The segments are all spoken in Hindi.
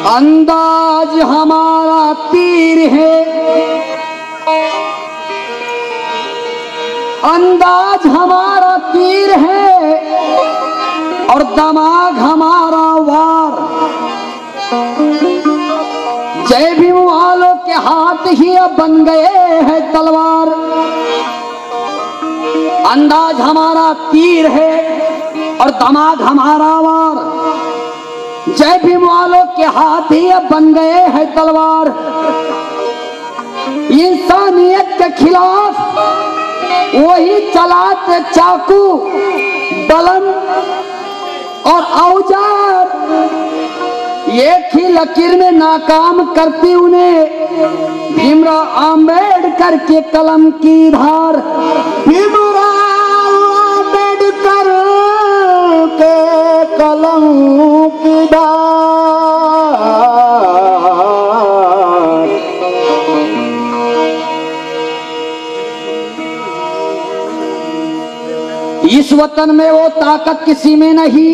अंदाज हमारा तीर है, अंदाज हमारा तीर है और दिमाग हमारा वार। जय भीम वालों के हाथ ही अब बन गए हैं तलवार। अंदाज हमारा तीर है और दिमाग हमारा वार। जय भीम वालों के हाथ ही अब बन गए हैं तलवार। इंसानियत के खिलाफ वही चलाते चाकू बलम और औजार। एक ही लकीर में नाकाम करती उन्हें भीमराव आंबेडकर के कलम की धार। भीमराव आंबेडकर के कलम की धार। इस वतन में वो ताकत किसी में नहीं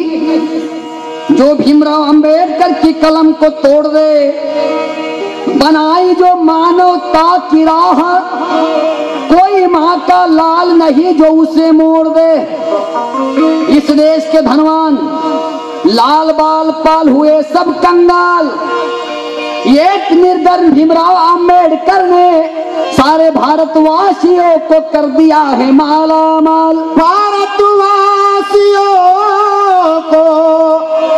जो भीमराव अंबेडकर की कलम को तोड़ दे। बनाई जो मानवता की राह, कोई माँ का लाल नहीं जो उसे मोड़ दे। इस देश के धनवान लाल बाल पाल हुए सब कंगाल। एक निर्धन भीमराव आंबेडकर ने सारे भारतवासियों को कर दिया है माला माल। भारतवासियों को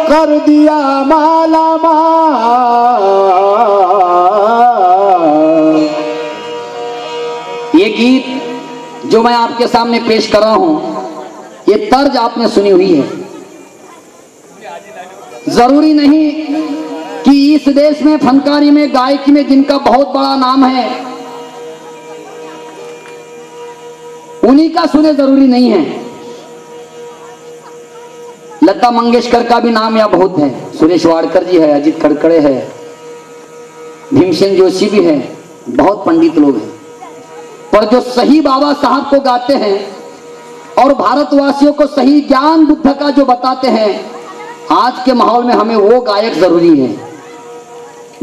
कर दिया माला माल। ये गीत जो मैं आपके सामने पेश कर रहा हूं, ये तर्ज आपने सुनी हुई है। जरूरी नहीं कि इस देश में फनकारी में गायकी में जिनका बहुत बड़ा नाम है उन्हीं का सुने, जरूरी नहीं है। लता मंगेशकर का भी नाम यहाँ बहुत है, सुरेश वाडकर जी है, अजीत खड़खड़े है, भीमसेन जोशी भी है, बहुत पंडित लोग हैं। पर जो सही बाबा साहब को गाते हैं और भारतवासियों को सही ज्ञान बुद्ध का जो बताते हैं, आज के माहौल में हमें वो गायक जरूरी है।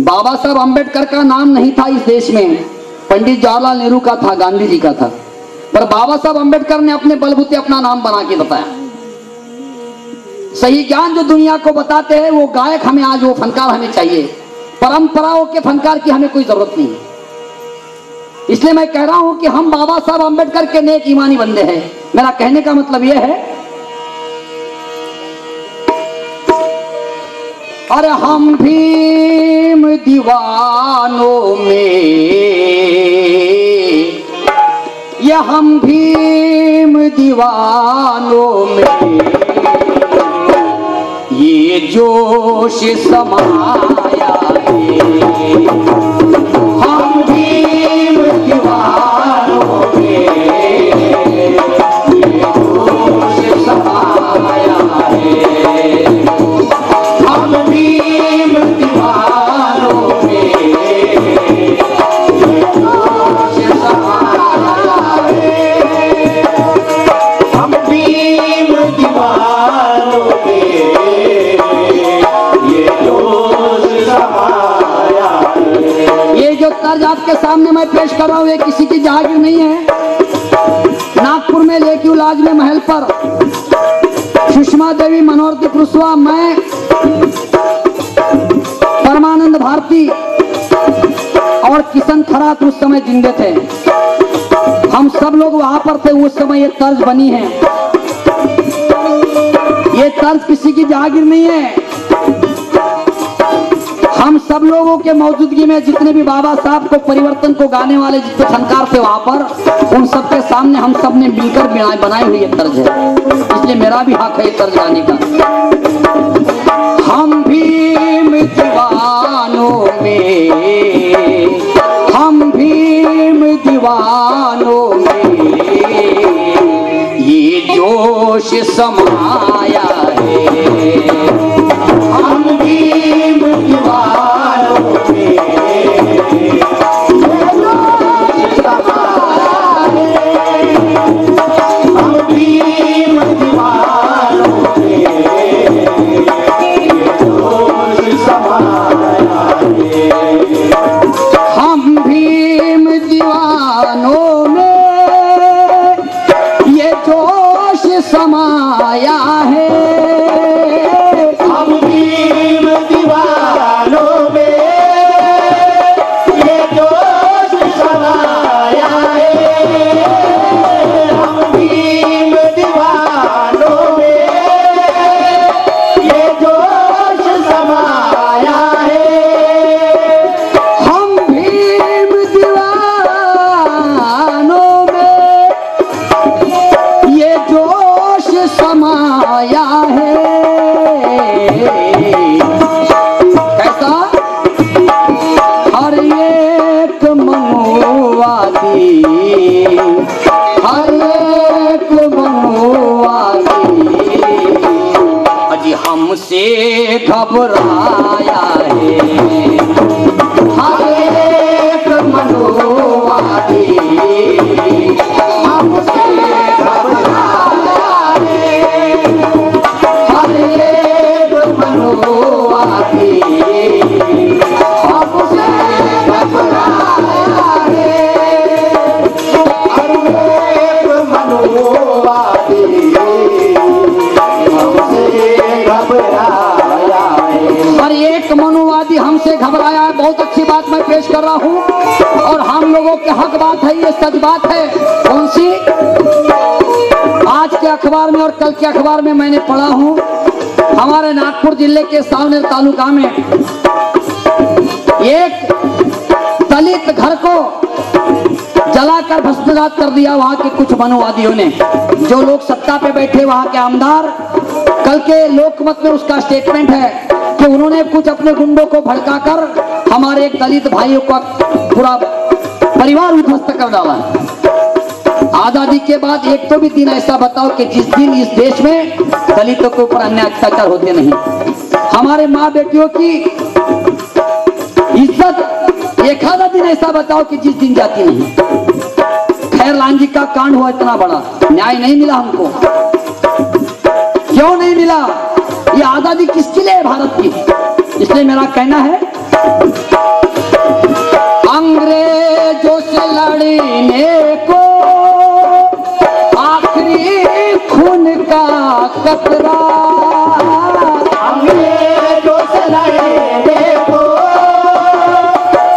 बाबा साहब अंबेडकर का नाम नहीं था इस देश में, पंडित जवाहरलाल नेहरू का था, गांधी जी का था। पर बाबा साहब अंबेडकर ने अपने बलबूते अपना नाम बना के बताया। सही ज्ञान जो दुनिया को बताते हैं वो गायक हमें आज, वो फनकार हमें चाहिए। परंपराओं के फनकार की हमें कोई जरूरत नहीं है। इसलिए मैं कह रहा हूं कि हम बाबा साहब अंबेडकर के नेक ईमानी बंदे हैं। मेरा कहने का मतलब यह है, अरे हम भीम दीवानों में, ये हम भीम दीवानों में ये जोश समाया है। हम भीम दीवानों में ये जोश समाया है। हम भीम दीवानों में ये जोश समाया है। हम भीम दीवानों में ये जोश समाया है। ये जो तर्ज आपके सामने मैं पेश कर रहा हूँ, ये किसी की जागीर नहीं है। नागपुर में लेक्यू लाज में महल पर सुषमा देवी, मनोहर दी कुशवाहा, मैं, परमानंद भारती और किशन खरात उस समय जिंदे थे। हम सब लोग वहां पर थे उस समय। ये तर्ज बनी है, ये तर्ज किसी की जागीर नहीं है। हम सब लोगों के मौजूदगी में जितने भी बाबा साहब को परिवर्तन को गाने वाले जितने फनकार थे वहां पर, उन सबके सामने हम सब ने मिलकर बनाई हुई ये तर्ज है, इसलिए मेरा भी हक है ये तर्ज गाने का। हम भीम दीवानों में, हम भीम दीवानों में ये जोश समाया है, हम भीम दीवानों में ये जोश समाया है, हम भीम दीवानों में ये जोश समाया है, हम भीम दीवानों में ये जोश समाया है, हम भीम दीवानों में ये जोश समाया है, हम भीम दीवानों में ये जोश समाया है, हम भीम दीवानों में ये जोश समाया है। कैसा? हर एक मनोवादी, हर एक मनोवादी अजी हमसे घबराया है, हर एक मनोवादी हमसे घबराया है, हर एक मनोवादी हमसे घबराया है, हर एक मनोवादी हमसे घबराया है, हर एक मनोवादी हमसे घबराया है। बहुत अच्छी बात मैं पेश कर रहा हूँ और हम लोगों के हक बात है, ये सच बात है। कौन सी? आज के अखबार में और कल के अखबार में मैंने पढ़ा हूँ, हमारे नागपुर जिले के सावनेर तालुका में एक दलित घर को जलाकर भस्मसात कर दिया वहां के कुछ मनोवादियों ने। जो लोग सत्ता पे बैठे वहां के आमदार, कल के लोकमत में उसका स्टेटमेंट है कि उन्होंने कुछ अपने गुंडों को भड़काकर हमारे एक दलित भाइयों का पूरा परिवार उद्ध्वस्त कर डाला। आजादी के बाद एक तो भी दिन ऐसा बताओ कि जिस दिन इस देश में दलितों के ऊपर अन्याय अत्याचार होते नहीं, हमारे माँ बेटियों की इज्जत एक आधा दिन ऐसा बताओ कि जिस दिन जाती नहीं। खैर लांजी का कांड हुआ इतना बड़ा, न्याय नहीं मिला हमको। क्यों नहीं मिला? ये आजादी किसके लिए है भारत की? इसलिए मेरा कहना है अंग्रेजों से लड़ने को आखिरी खून का कतरा, अंग्रेजों से लड़ने को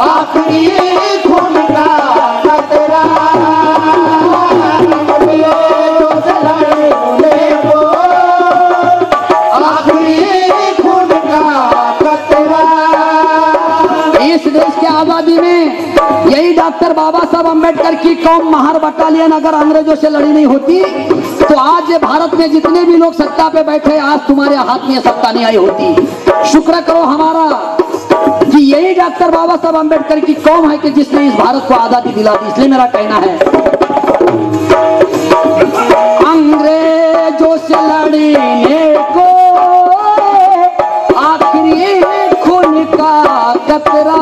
आखिरी खून का कतरा, अंग्रेजों से लड़ने को आखिरी खून का कतरा। इस देश की आबादी में यही डॉक्टर बाबा साहब अम्बेडकर की कौम महार बटालियन अगर अंग्रेजों से लड़ी नहीं होती तो आज ये भारत में जितने भी लोग सत्ता पे बैठे, आज तुम्हारे हाथ में सत्ता नहीं आई होती। शुक्र करो हमारा कि यही डॉक्टर बाबा साहब अम्बेडकर की कौम है कि जिसने इस भारत को आजादी दिला दी। इसलिए मेरा कहना है अंग्रेजों से लड़ने को आखिरी खून का कतरा,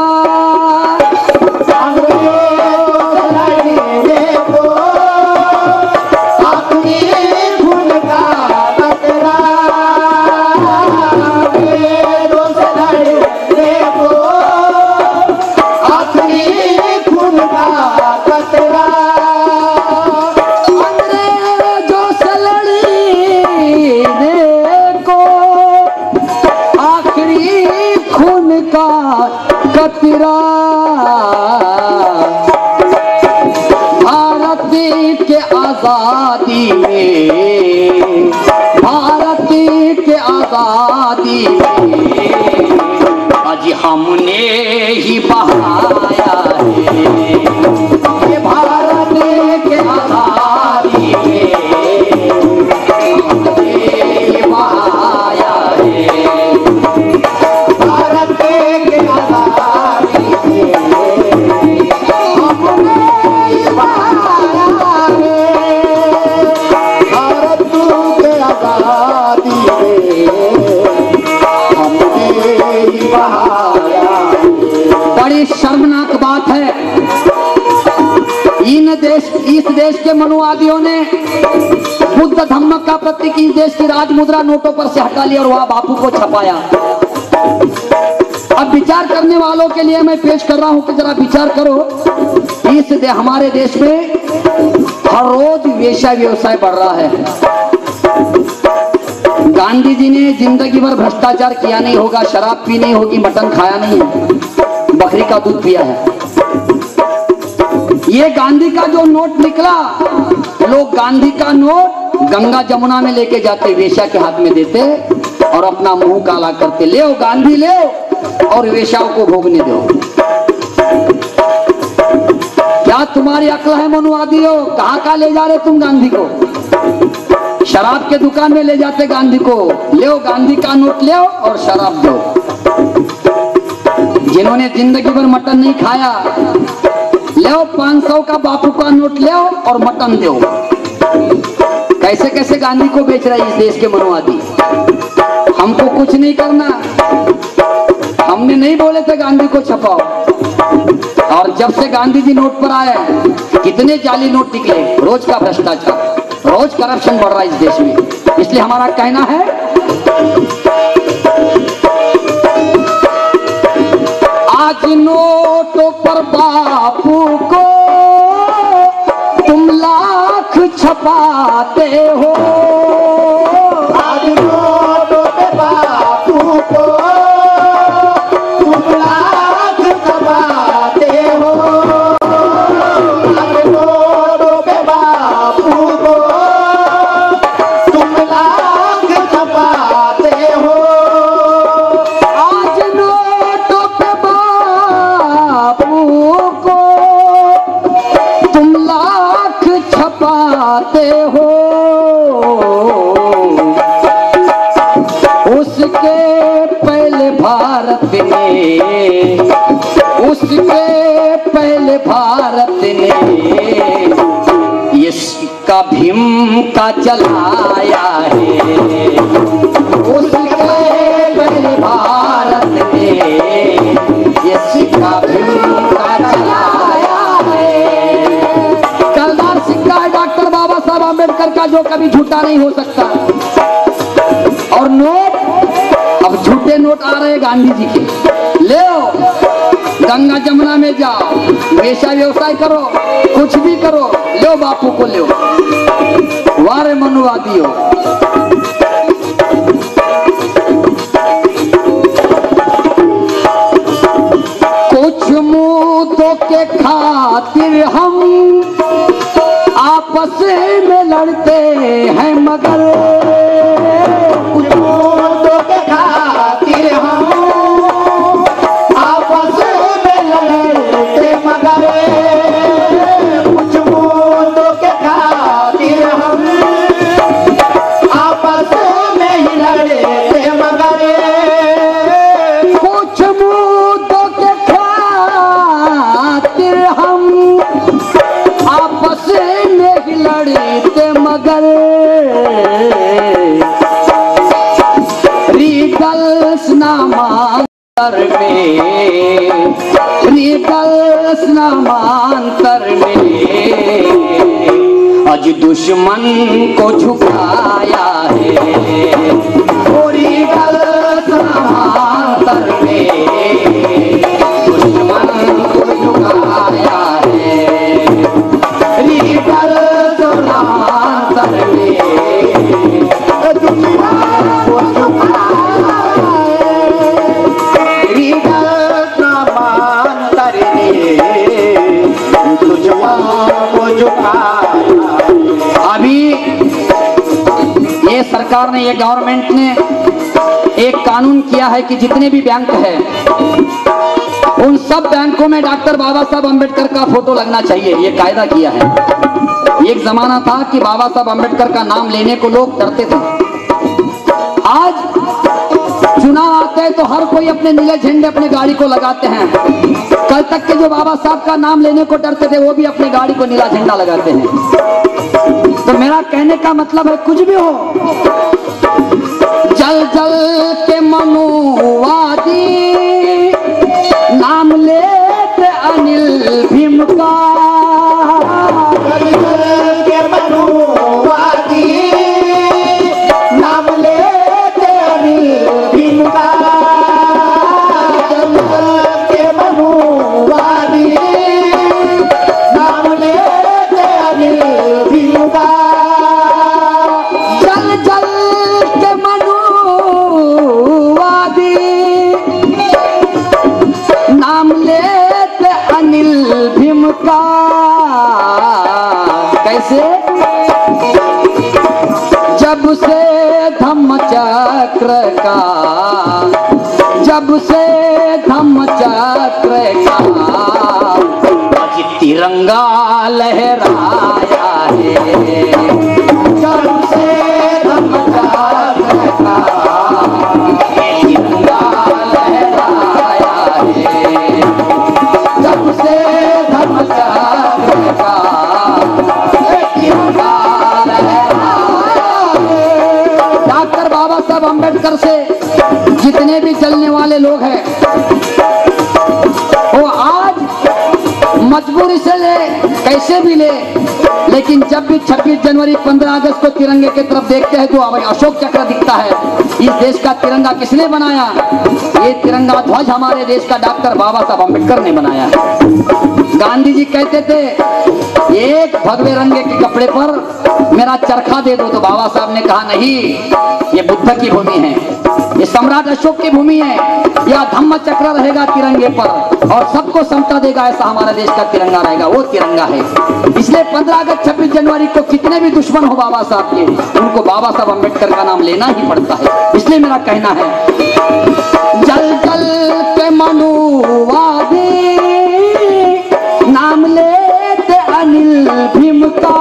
कतरा भारत के आजादी में, भारत के आजादी में आज हमने ही बहाया है ये भारत के आजादी में, हमने ही बहाया है भारत के आजादी में, हमने ही बहाया है भारत के आजादी में, हमने ही बहाया। बड़ी शर्मनाक बात है, इस देश के मनुवादियों ने बुद्ध धम्म का प्रतीक इस देश की राजमुद्रा नोटों पर से हटा लिया और वहां बापू को छपाया। अब विचार करने वालों के लिए मैं पेश कर रहा हूं कि जरा विचार करो, हमारे देश में हर रोज वेश्या व्यवसाय बढ़ रहा है। गांधी जी ने जिंदगी भर भ्रष्टाचार किया नहीं होगा, शराब पी नहीं होगी, मटन खाया नहीं है, बकरी का दूध पिया है। ये गांधी का जो नोट निकला, लोग गांधी का नोट गंगा जमुना में लेके जाते, वेश्या के हाथ में देते और अपना मुंह काला करते, ले गांधी ले और वेश्याओं को भोगने दो। क्या तुम्हारी अक्ल है मनुवादियों? कहां का ले जा रहे तुम गांधी को? शराब के दुकान में ले जाते गांधी को, ले गांधी का नोट ले और शराब दो। जिन्होंने जिंदगी भर मटन नहीं खाया, ले 500 का बापू का नोट ले और मटन दो। कैसे कैसे गांधी को बेच रहा है इस देश के मनुवादी। हमको कुछ नहीं करना, हमने नहीं बोले थे गांधी को छपाओ, और जब से गांधी जी नोट पर आए कितने जाली नोट निकले। रोज का भ्रष्टाचार, रोज करप्शन बढ़ रहा है इस देश में। इसलिए हमारा कहना है, आज नोटों पर बापू को तुम लाख छपाते हो, आज नोटों पे बापू को तुम लाख छपाते हो, आज नोटों पे बापू को तुम लाख छपाते हो, आज नोटों पे बापू को तुम लाख छपाते हो, उसके पहले भारत ने, उसके पहले भारत ने ये सिक्का भीम का चलाया है, उसके पहले भारत ने ये सिक्का भीम का चलाया है। कलदार सिक्का है डॉक्टर बाबा साहब आम्बेडकर का, जो कभी झूठा नहीं हो सकता। और नोट, अब झूठे नोट आ रहे गांधी जी के, ले गंगा जमुना में जाओ, वेश्या व्यवसाय करो, कुछ भी करो, लो बापू को लो। वारे मनुवादियों, कुछ मुद्दों के खातिर हम आपस में लड़ते हैं, मगर कुछ मुद्दों के खातिर हम आपस में लड़ते, मगर कुछ मुद्दों के खातिर हम आपस में ही लड़ते, मगर कुछ मुद्दों के खातिर हम आपस में ही लड़ते, मगर रीगल्स नामांतर में, रीगल्स नामांतर में आज दुश्मन को झुकाया है, रीगल्स नामांतर में दुश्मन को झुकाया है, रीगल्स नामांतर में दुश्मन को झुकाया है, रीगल्स नामांतर में दुश्मन को झुकाया। अभी ये सरकार ने, ये गवर्नमेंट ने एक कानून किया है कि जितने भी बैंक है उन सब बैंकों में डॉक्टर बाबा साहब अम्बेडकर का फोटो लगना चाहिए। ये कायदा किया है। एक जमाना था कि बाबा साहब अम्बेडकर का नाम लेने को लोग डरते थे। आज चुनाव आते हैं तो हर कोई अपने नीले झंडे अपने गाड़ी को लगाते हैं। कल तक के जो बाबा साहब का नाम लेने को डरते थे वो भी अपनी गाड़ी को नीला झंडा लगाते हैं। तो मेरा कहने का मतलब है कुछ भी हो, जल जल के मनुवादी नाम लेते अनिल भीम का, जल जल के मनुवादी नाम लेते अनिल भीम का, जल जल के मनुवादी नाम लेते अनिल भीम का, जल जल के मनुवादी नाम लेते अनिल भीम का। कैसे? जब से धम्म चक्र का, जब से धम्म चक्र का आज तिरंगा लहराया है, जब से धम्म चक्र का तिरंगा लहराया है, जब से धम्म चक्र का तिरंगा लहराया है। डॉक्टर बाबा साहब अम्बेडकर से जितने भी चलने वाले लोग हैं वो आज मजबूरी से ले, कैसे भी ले, लेकिन जब भी 26 जनवरी 15 अगस्त को तिरंगे की तरफ देखते हैं तो अशोक चक्र दिखता है। इस देश का तिरंगा किसने बनाया? ये तिरंगा ध्वज हमारे देश का डॉक्टर बाबा साहब अम्बेडकर ने बनाया है। गांधी जी कहते थे एक भगवे रंगे के कपड़े पर मेरा चरखा दे दो, तो बाबा साहब ने कहा नहीं, ये बुद्ध की भूमि है, ये सम्राट अशोक की भूमि है, यह धम्म चक्र रहेगा तिरंगे पर और सबको समता देगा, ऐसा हमारा देश का तिरंगा रहेगा, वो तिरंगा है। इसलिए 15 अगस्त 26 जनवरी को कितने भी दुश्मन हो बाबा साहब के, उनको बाबा साहब अम्बेडकर का नाम लेना ही पड़ता है। इसलिए मेरा कहना है जल जल के मनुवादी नाम लेते अनिल भीम का,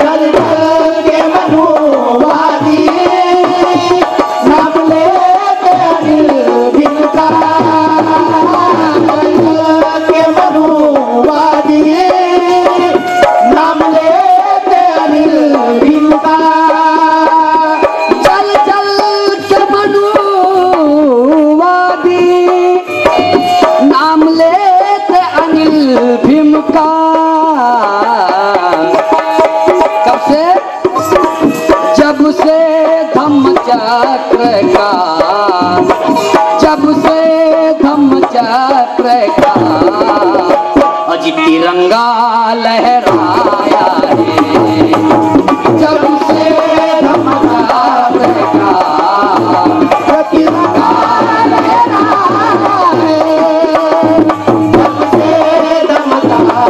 जल जल के मनुवादी नाम लेते अनिल भीम का, जल जल के मनुवादी नाम लेते अनिल भीम का, जल जल के मनुवादी नाम लेते अनिल भीम का। कब से? जब से धम्म चक्र का, जब से धम्म चक्र का आज तिरंगा लहराया है, जब से धम्म चक्र का तिरंगा लहराया है, जब से धम्म चक्र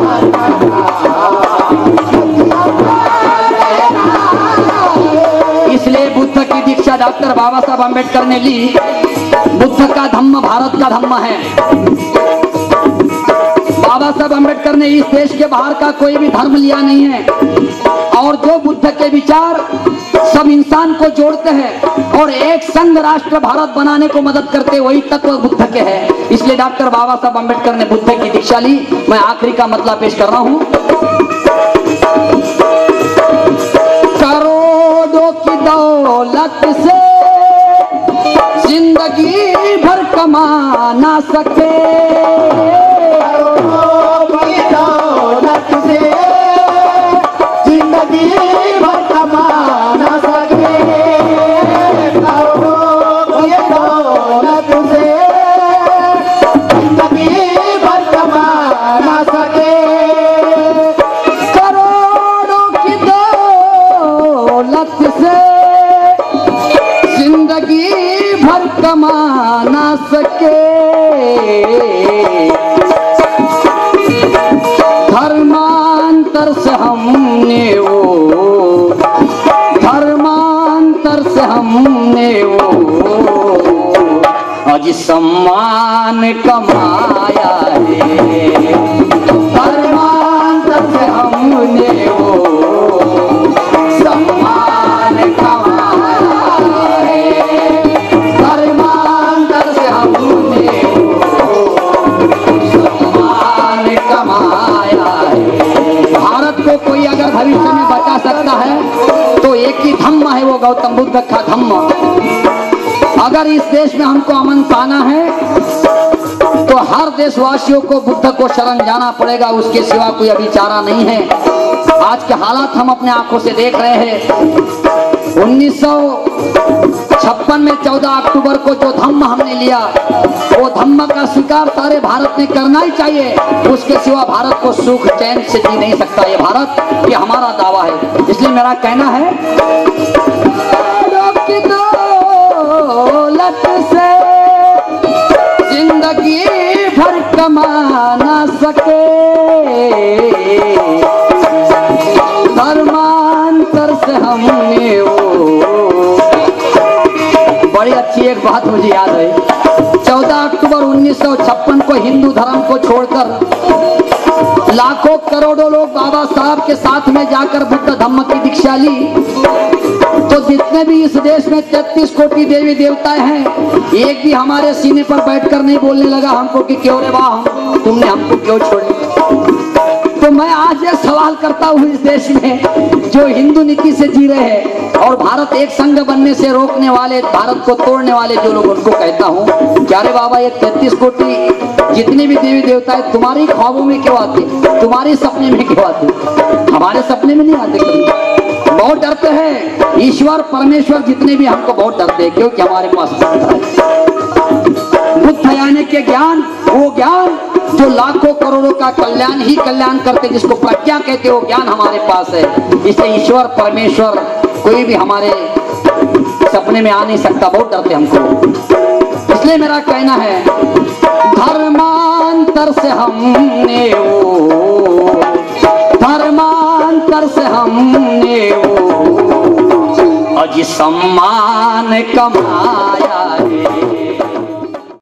इसलिए बुद्ध की दीक्षा डॉक्टर बाबा साहब अम्बेडकर ने ली। बुद्ध का धम्म भारत का धम्म है। बाबा साहब अम्बेडकर ने इस देश के बाहर का कोई भी धर्म लिया नहीं है और जो बुद्ध के विचार सब इंसान को जोड़ते हैं और एक संघ राष्ट्र भारत बनाने को मदद करते, वही तत्व बुद्ध के हैं। इसलिए डॉक्टर बाबा साहब अम्बेडकर ने बुद्ध की दीक्षा ली। मैं आखिरी का मतलब पेश कर रहा हूं। करोड़ों की दौलत से जिंदगी भर कमा ना सके, करोड़ों की दौलत से जिंदगी भर कमा ना सके, करोड़ों की दौलत से जिंदगी भर कमा ना सके, करोड़ों की दौलत से जिंदगी भर कमा ना सके, धर्मांतर से हमने वो, धर्मांतर से हमने वो अज सम्मान कमाया है, धर्मांतर से हमने वो सम्मान कमाया है, धर्मांतर से हमने वो सम्मान कमाया है। भारत को कोई अगर भविष्य में बचा सकता है तो एक ही धम्म है, वो गौतम बुद्ध का धम्म। अगर इस देश में हमको अमन पाना है तो हर देशवासियों को बुद्ध को शरण जाना पड़ेगा, उसके सिवा कोई अभी चारा नहीं है। आज के हालात हम अपने आंखों से देख रहे हैं। 1956 में 14 अक्टूबर को जो धम्म हमने लिया, वो धम्म का स्वीकार सारे भारत में करना ही चाहिए। उसके सिवा भारत को सुख चैन से जी नहीं सकता ये भारत, ये हमारा दावा है। इसलिए मेरा कहना है दौलत से जिंदगी भर कमा ना सके, धर्मांतर से हमने वो। बड़ी अच्छी एक बात मुझे याद है, 14 अक्टूबर 1956 को हिंदू धर्म को छोड़कर लाखों करोड़ों लोग बाबा साहब के साथ में जाकर बुद्ध धम्म की दीक्षा ली। तो जितने भी इस देश में 33 कोटि देवी देवताएं हैं, एक भी हमारे सीने पर बैठकर नहीं बोलने लगा हमको कि क्यों रे वाह तुमने हमको क्यों छोड़ी। तो मैं आज ये सवाल करता हूँ इस देश में जो हिंदू नीति से जी रहे हैं और भारत एक संघ बनने से रोकने वाले, भारत को तोड़ने वाले जो लोग, उनको कहता हूँ क्या रे बाबा ये 33 कोटि जितने भी देवी देवताएं तुम्हारी ख्वाबों में क्यों आते, तुम्हारे सपने में क्यों आते? हमारे सपने में नहीं आते कभी। बहुत डरते हैं ईश्वर परमेश्वर जितने भी हमको बहुत डरते हैं, क्योंकि हमारे पास बुद्ध यानी के ज्ञान, वो ज्ञान जो लाखों करोड़ों का कल्याण ही कल्याण करते, जिसको प्रज्ञा कहते, वो ज्ञान हमारे पास है। इसलिए ईश्वर परमेश्वर कोई भी हमारे सपने में आ नहीं सकता, बहुत डरते हमको। इसलिए मेरा कहना है धर्मांतर से हमने वो, धर्मांतर से हमने वो अज सम्मान कमाया है।